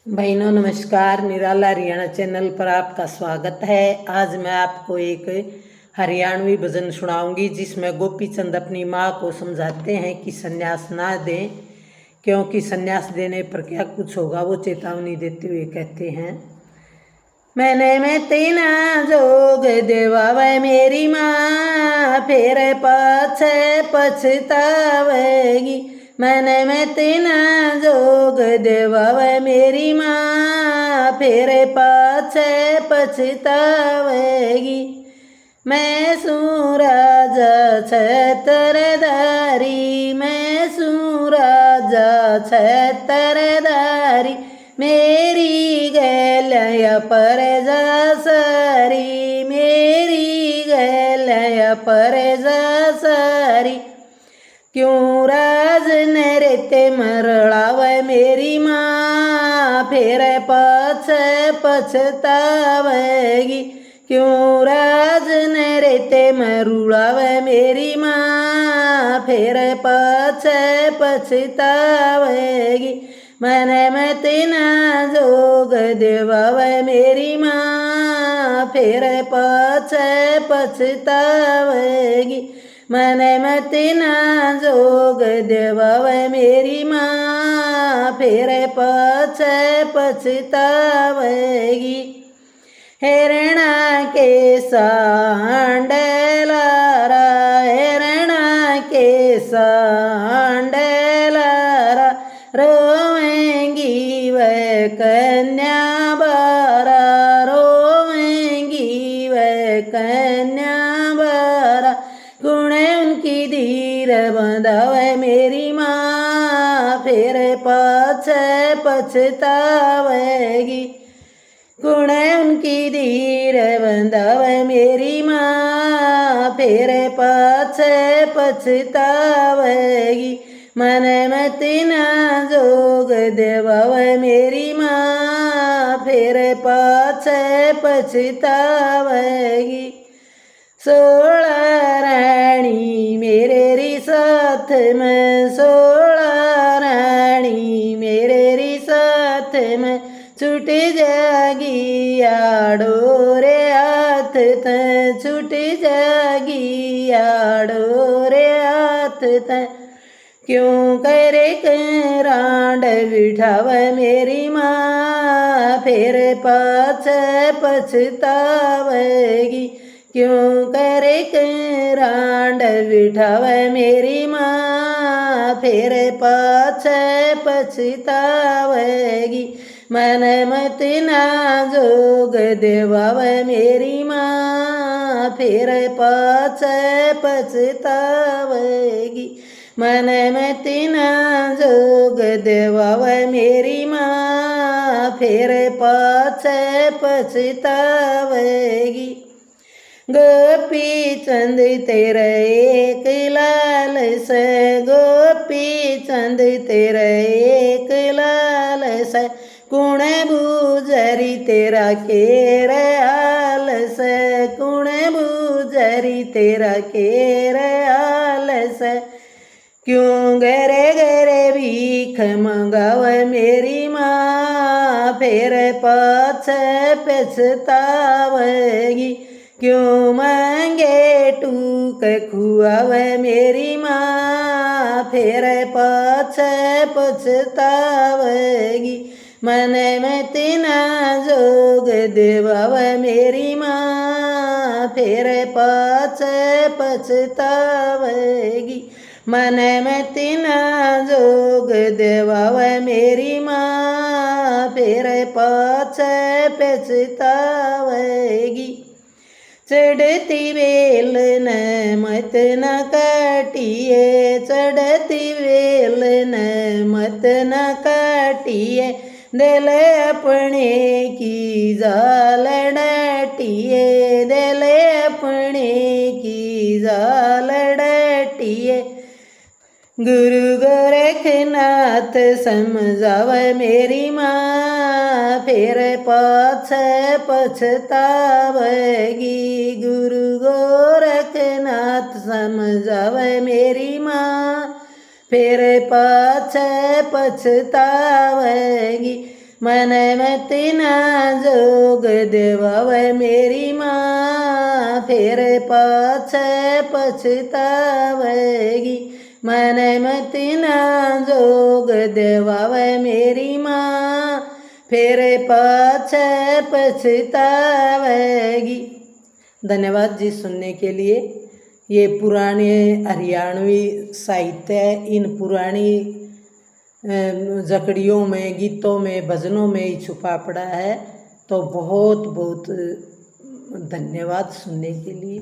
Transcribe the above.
बहनों नमस्कार। निराला हरियाणा चैनल पर आपका स्वागत है। आज मैं आपको एक हरियाणवी भजन सुनाऊंगी जिसमें गोपी चंद अपनी माँ को समझाते हैं कि संन्यास ना दें, क्योंकि संन्यास देने पर क्या कुछ होगा वो चेतावनी देते हुए कहते हैं। मैंने में तेना जोग देवावे मेरी माँ, फिर पाछे पछतावेगी। मैंने में तेना जोग देवावे मेरी माँ, फिर पाछे पछतावेगी। मैं सूँ राजा छत्रधारी, मैं सूँ राजा छत्रधारी, मेरी गैलया पर जा सारी, मेरी गैलया पर जा सारी। क्यों राज नरेते मरड़ावे मेरी माँ, फिर पाछे पछतावेगी। क्यों राज नरेते मरुड़ावे मेरी माँ, फिर पाछे पछतावेगी। मैंने में तेना जोग देवावे मेरी माँ, फिर पाछे पछतावेगी। मैंने में तेना जोग देवावे मेरी माँ, फिर पाछे पछतावेगी। हिरणा के सांडलारा, हिरणा के सांडलारा, रोवेंगी वह कन्या बारा, रोवेंगी वह कन्या बारा। गुणे उनकी धीर बंधावे मेरी माँ, फिर पाछे पछतावेगी। गुणे उनकी धीर बंधावे मेरी माँ, फिर पाछे पछतावेगी। मन में तेना जोग देवावे मेरी माँ, फिर पाछे पछतावेगी। 16 रानी मेरे री साथ में, 16 रानी मेरे री साथ में, छूट जागी आड़ो रे हाथ तय, छूट जागी आड़ो रे हाथ तय। क्यों करे करांड बिठावे मेरी माँ, फिर पाछे पछतावेगी। क्यों करे करांड बिठावे मेरी माँ, फिर पाछे पछतावेगी। मन मत ना जोग देवावे मेरी माँ, फिर पाछे पछतावेगी। मन मत ना जोग देवावे मेरी माँ, फिर पाछे पछतावेगी। गोपी चंद तेरा एक लाल से, गोपी चंद तेरा एक लाल से, कुण बूजरी तेरा केर हाल से, कुण बूजरी तेरा केर हाल से। क्यों गरे गरे भीख मंगावे मेरी माँ, फिर पाछे पछतावेगी। क्यों मांगे टूक खुआवे मेरी माँ, फिर पाछे पछतावेगी। मन में तेना जोग देवावे मेरी माँ, फिर पाछे पछतावेगी। मन में तेना जोग देवावे मेरी माँ, फिर पाछे पछतावेगी। चढ़ती बेल न मत न काटिए, चढ़ती बेल न मत न काटिए, दिल अपने की जाल डाटिए, दिल अपने की जाल डाटिए। गुरु गोरखनाथ समझावे मेरी माँ, फिर पाछे पछतावेगी। गुरु गोरखनाथ समझावे मेरी माँ, फिर पाछे पछतावेगी। मैंने मत न जोग देवावे मेरी माँ, फिर पाछे पछतावेगी। मैंने मत न जोग देवावे मेरी माँ, फिर पाछे पछतावेगी। धन्यवाद जी सुनने के लिए। ये पुराने हरियाणवी साहित्य है। इन पुरानी जकड़ियों में, गीतों में, भजनों में ही छुपा पड़ा है। तो बहुत बहुत धन्यवाद सुनने के लिए।